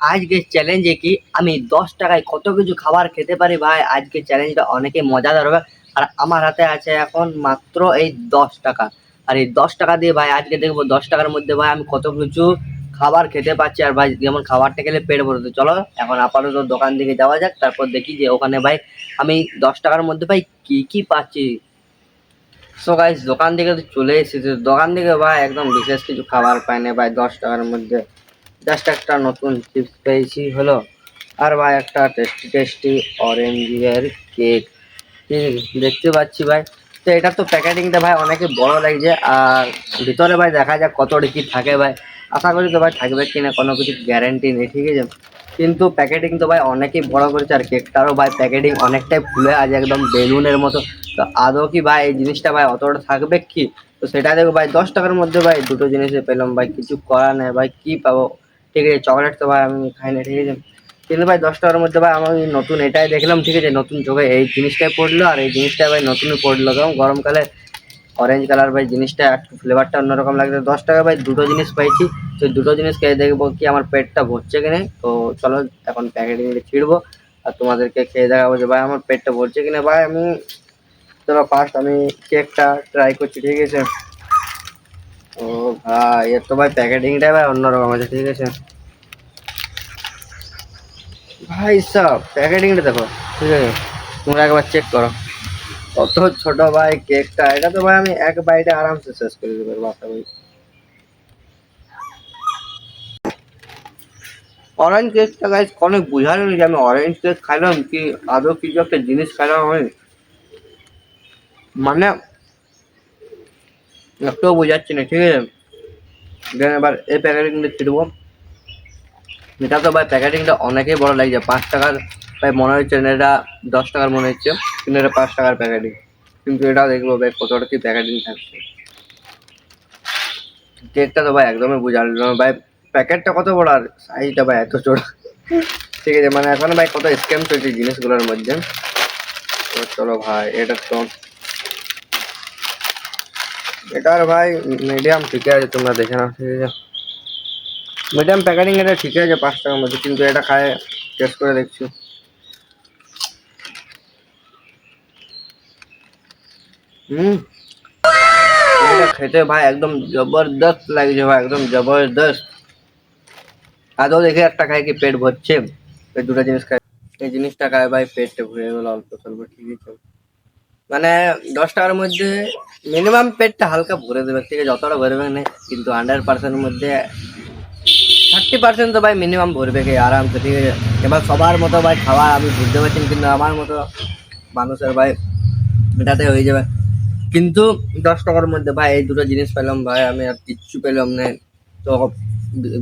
আজকে চ্যালেঞ্জে কি আমি 10 টাকায় কত কিছু খাবার খেতে পারি ভাই। আজকে চ্যালেঞ্জটা অনেকে মজাদার হবে। আর আমার হাতে আছে এখন মাত্র এই 10 টাকা। আর এই 10 টাকা দিয়ে ভাই আজকে দেখবো 10 টাকার মধ্যে ভাই আমি কত কিছু খাবার খেতে পাচ্ছি। আর ভাই যেমন খাবারটা খেলে পেট ভরে, তো চলো এখন আপাতত দোকান দিকে যাওয়া যাক, তারপর দেখি যে ওখানে ভাই আমি 10 টাকার মধ্যে ভাই কি কি পাচ্ছি। সো গাইস দোকান থেকে তো চলে এসেছি, দোকান থেকে ভাই একদম বিশেষ কিছু খাবার পাই না ভাই 10 টাকার মধ্যে। জাস্ট একটা নতুন চিপস পেয়েছি হলো, আর ভাই একটা টেস্টি টেস্টি অরেঞ্জের কেক দেখতে পাচ্ছি ভাই। তো এটা তো প্যাকেটিংটা ভাই অনেকে বড় লাগছে, আর ভিতরে ভাই দেখা যাক কত কি থাকে ভাই। আশা করি তো ভাই থাকবে কিনা কোনো কিছু গ্যারেন্টি নেই, ঠিক আছে। কিন্তু প্যাকেটিং তো ভাই অনেকেই বড় করেছে, আর কেকটারও ভাই প্যাকেটিং অনেকটাই ফুলে আছে একদম বেলুনের মতো। তো আদৌ কি ভাই এই জিনিসটা ভাই অতটা থাকবে কি? তো সেটা দেখো ভাই 10 টাকার মধ্যে ভাই দুটো জিনিসই পেলাম ভাই, কিছু করার নেই ভাই, কি পাবো। ঠিক আছে চকলেট তো ভাই আমি খাই না, ঠিক আছে। কিন্তু ভাই 10 টাকার মধ্যে ভাই আমি নতুন এটাই দেখলাম, ঠিক আছে, নতুন চোখে এই জিনিসটাই পড়লো, আর এই জিনিসটা ভাই নতুনই পড়লো কারণ গরমকালে অরেঞ্জ কালার ভাই জিনিসটা একটু ফ্লেভারটা অন্যরকম লাগছে। 10 টাকা ভাই দুটো জিনিস পাইছি, তো দুটো জিনিস খেয়ে দেখবো কি আমার পেটটা ভরছে কিনা। তো চলো এখন প্যাকেটিং ছিড়বো আর তোমাদেরকে খেয়ে দেখাবো যে ভাই আমার পেটটা ভরছে কিনা ভাই। আমি চলো ফার্স্ট আমি কেকটা ট্রাই করছি, ঠিক আছে। ও ভাই এর তো ভাই প্যাকেটিংটাই ভাই অন্যরকম আছে, ঠিক আছে ভাই। সব প্যাকেটিংটা দেখো, ঠিক আছে, তোমরা একবার চেক করো কত ছোট ভাই কেকটা। এটা তো ভাই আমি এক বাইটে আরামসে শেষ করে দিতে পারবো আশা করি। অরেঞ্জ কেকটা গাইস অনেক বুঝালো যে আমি অরেঞ্জ কেক খাইলাম কি আদৌ কিছু একটা জিনিস খাইলাম আমি, মানে একটুও বোঝাচ্ছি না, ঠিক আছে। দেন এবার এই প্যাকেটিংটা ছিড়বো। এটা তো ভাই প্যাকেটিংটা অনেকেই বড় লাগছে, 5 টাকার ভাই মনে হচ্ছে না, এটা 10 টাকার মনে হচ্ছে, কিন্তু এটা 5 টাকার প্যাকেটিং। কিন্তু এটা দেখবো ভাই কতটা কি প্যাকেটিং থাকছে। কেকটা তো ভাই একদমই বুঝালো না ভাই, প্যাকেটটা কত বড় আর সাইজটা ভাই এত ছোট, ঠিক আছে। মানে এখন ভাই কত স্ক্যাম চলছে জিনিসগুলোর মধ্যে। তো চলো ভাই এটা তো এটার ভাই মিডিয়াম ঠিক আছে, তোমরা দেখে নাও, ঠিক আছে। মিডিয়াম প্যাকেটিং এটা ঠিক আছে 5 টাকার মধ্যে, কিন্তু এটা খায় টেস্ট করে দেখছি। হুম, এটা খেতে ভাই একদম জবরদস্ত লাগছে ভাই, একদম জবরদস্ত। আদৌ দেখে একটা খাই কি পেট ভরছে, এই দুটো জিনিস খাই, এই জিনিসটা খায় ভাই পেটটা ভরে গেল অল্প স্বল্প, ঠিক আছে। মানে 10 টাকার মধ্যে মিনিমাম পেটটা হালকা ভরে দেবে, ঠিক আছে, যতটা ভরবে না, কিন্তু 100%-এর মধ্যে 30% তো ভাই মিনিমাম ভরবে কি আরামসে, ঠিক আছে। এবার সবার মতো ভাই খাওয়া আমি বুঝতে পারছি না, কিন্তু আমার মতো মানুষের ভাই এটাতে হয়ে যাবে। কিন্তু 10 টাকার মধ্যে ভাই এই দুটো জিনিস পেলাম ভাই, আমি আর কিচ্ছু পেলাম না। তো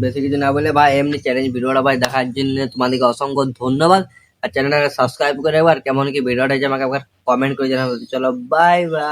বেশি কিছু না বলে ভাই এমনি চ্যালেঞ্জ ভিডিওটা ভাই দেখার জন্য তোমাদেরকে অসংখ্য ধন্যবাদ। আর চ্যানেলটাকে সাবস্ক্রাইব করে একবার কেমন কি ভিডিওটা হয়েছে আমাকে একবার কমেন্ট করে জানাবো। চলো বাই বাই।